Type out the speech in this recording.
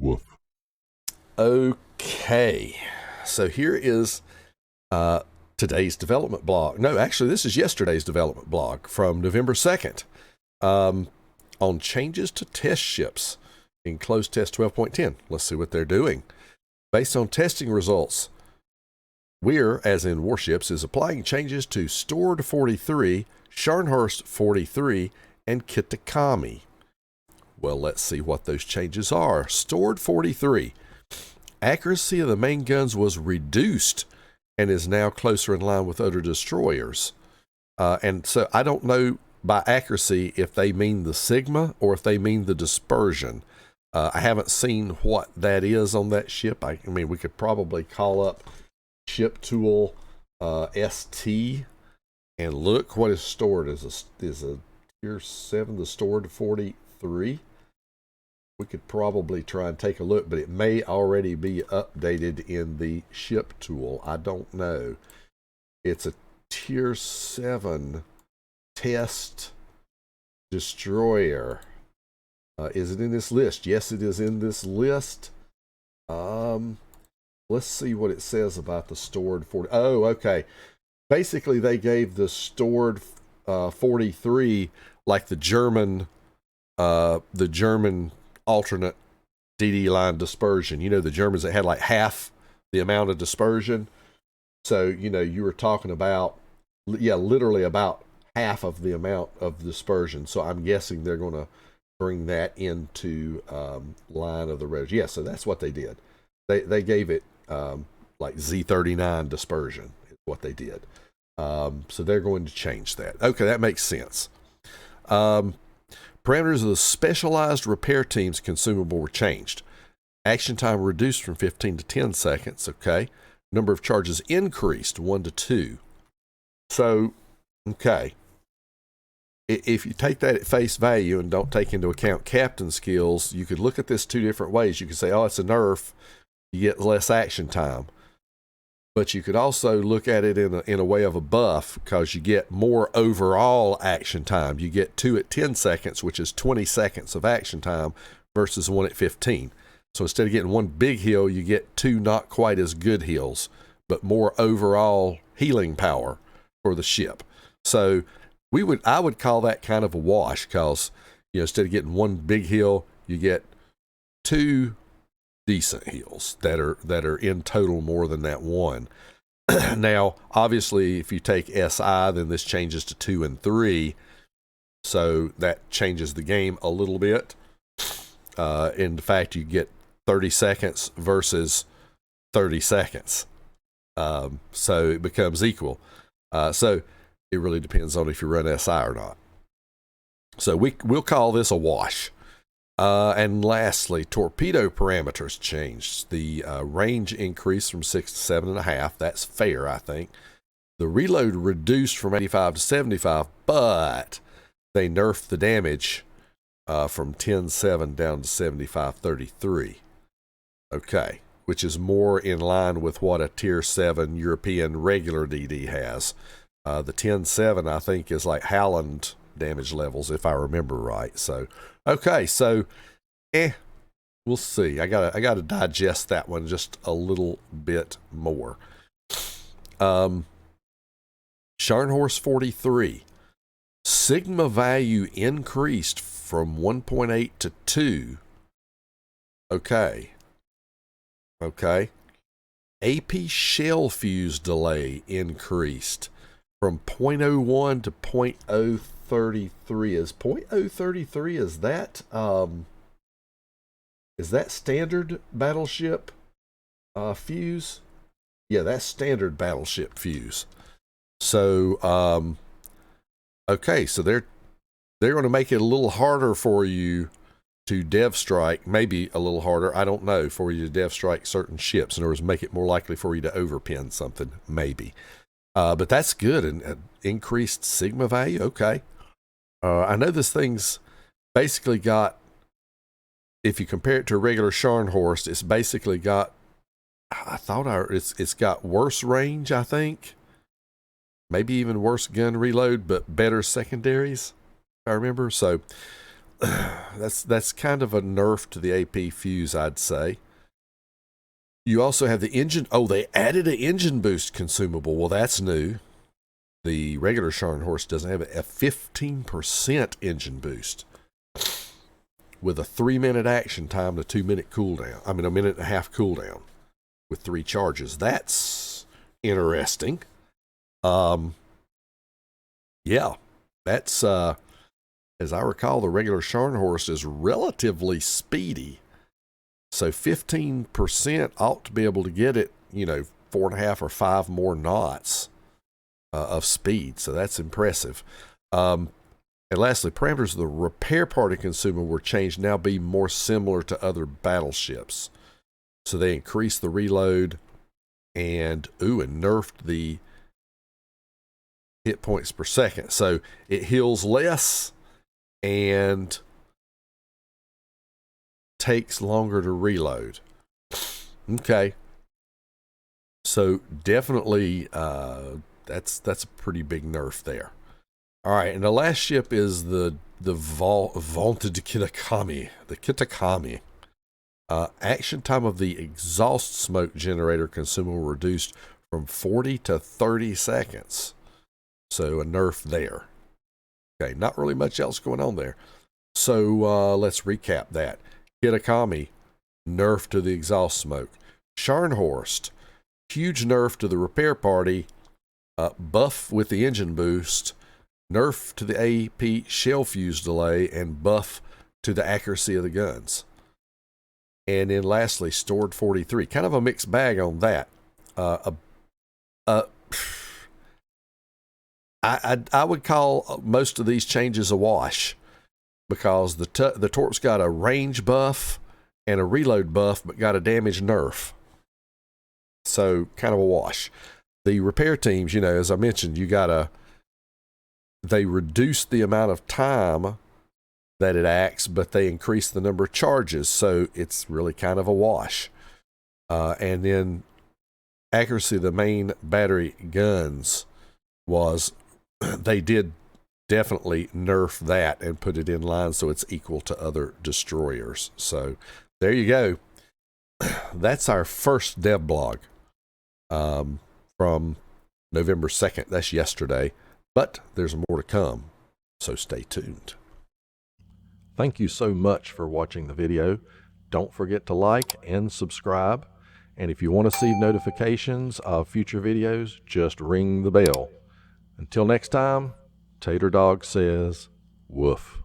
Woof. Okay, so here is today's development blog. No, actually, this is yesterday's development blog from November 2nd on changes to test ships in closed test 12.10. Let's see what they're doing. Based on testing results, We're, as in Warships, is applying changes to Stored 43, SCHARNHORST 43, and Kitakami. Well, let's see what those changes are. Stored 43. Accuracy of the main guns was reduced and is now closer in line with other destroyers. And so I don't know by accuracy if they mean the sigma or if they mean the dispersion. I haven't seen what that is on that ship. I mean, we could probably call up ship tool ST and look what is stored is a tier 7, the stored 43. We could probably try and take a look, but it may already be updated in the ship tool. I don't know. It's a tier 7 test destroyer. Is it in this list? Yes, it is in this list. Let's see what it says about the stored 40. Oh, okay. Basically, they gave the stored 43 like the German alternate DD line dispersion. You know, the Germans that had like half the amount of dispersion. So, you know, you were talking about, literally about half of the amount of dispersion. So I'm guessing they're going to bring that into line of the roads. Yeah, so that's what they did. They gave it like Z39 dispersion is what they did. So they're going to change that. Okay, that makes sense. Parameters of the specialized repair team's consumable were changed. Action time reduced from 15 to 10 seconds. Okay. Number of charges increased 1 to 2. So, okay. If you take that at face value and don't take into account captain skills, you could look at this two different ways. You could say, oh, it's a nerf. You get less action time. But you could also look at it in a way of a buff because you get more overall action time. You get 2 at 10 seconds, which is 20 seconds of action time versus 1 at 15. So instead of getting 1 big heal, you get 2 not quite as good heals, but more overall healing power for the ship. So I would call that kind of a wash because, you know, instead of getting 1 big heal, you get 2 decent heals that are in total more than that 1. Now, obviously, if you take SI, then this changes to 2 and 3. So that changes the game a little bit. In fact, you get 30 seconds versus 30 seconds. So it becomes equal. So it really depends on if you run SI or not. So we'll call this a wash. And lastly, torpedo parameters changed. The range increased from 6 to 7.5. That's fair, I think. The reload reduced from 85 to 75, but they nerfed the damage from 10.7 down to 75.33. Okay, which is more in line with what a Tier 7 European regular DD has. The 10.7, I think, is like Howland damage levels, if I remember right. So, okay, so, we'll see. I gotta digest that one just a little bit more. SCHARNHORST 43. Sigma value increased from 1.8 to 2. Okay. AP shell fuse delay increased from 0.01 to 0.033. Is 0.033, is that standard battleship fuse? Yeah, that's standard battleship fuse. So, okay, so they're going to make it a little harder for you to dev strike, maybe a little harder, I don't know, for you to dev strike certain ships. In other words, make it more likely for you to overpin something, maybe. But that's good. And increased sigma value. Okay. I know this thing's basically got, if you compare it to a regular Scharnhorst, it's basically got, it's got worse range, I think. Maybe even worse gun reload, but better secondaries, if I remember. So that's kind of a nerf to the AP fuse, I'd say. You also have the engine. Oh, they added an engine boost consumable. Well, that's new. The regular Scharnhorst doesn't have a 15% engine boost with a 3-minute action time to 2-minute cooldown. I mean, a 1.5-minute cooldown with 3 charges. That's interesting. Yeah, that's as I recall, the regular Scharnhorst is relatively speedy. So 15% ought to be able to get it, 4.5 or 5 more knots of speed. So that's impressive. And lastly, parameters of the repair party consumable were changed, now be more similar to other battleships. So they increased the reload and nerfed the hit points per second. So it heals less and takes longer to reload. Okay. So definitely that's a pretty big nerf there. All right, and the last ship is the vaunted Kitakami. The Kitakami. Action time of the exhaust smoke generator consumable reduced from 40 to 30 seconds. So a nerf there. Okay, not really much else going on there. So let's recap that. Kitakami, nerf to the exhaust smoke. Scharnhorst, huge nerf to the repair party, buff with the engine boost, nerf to the AP shell fuse delay, and buff to the accuracy of the guns. And then lastly, stored 43. Kind of a mixed bag on that. I would call most of these changes a wash, because the Torp's got a range buff and a reload buff, but got a damage nerf. So kind of a wash. The repair teams, as I mentioned, they reduced the amount of time that it acts, but they increased the number of charges. So it's really kind of a wash. And then accuracy of the main battery guns they did definitely nerf that and put it in line so it's equal to other destroyers. So there you go. That's our first DevBlog from November 2nd. That's yesterday, but there's more to come, so stay tuned. Thank you so much for watching the video. Don't forget to like and subscribe. And if you want to see notifications of future videos, just ring the bell. Until next time, Tater Dawg says, woof.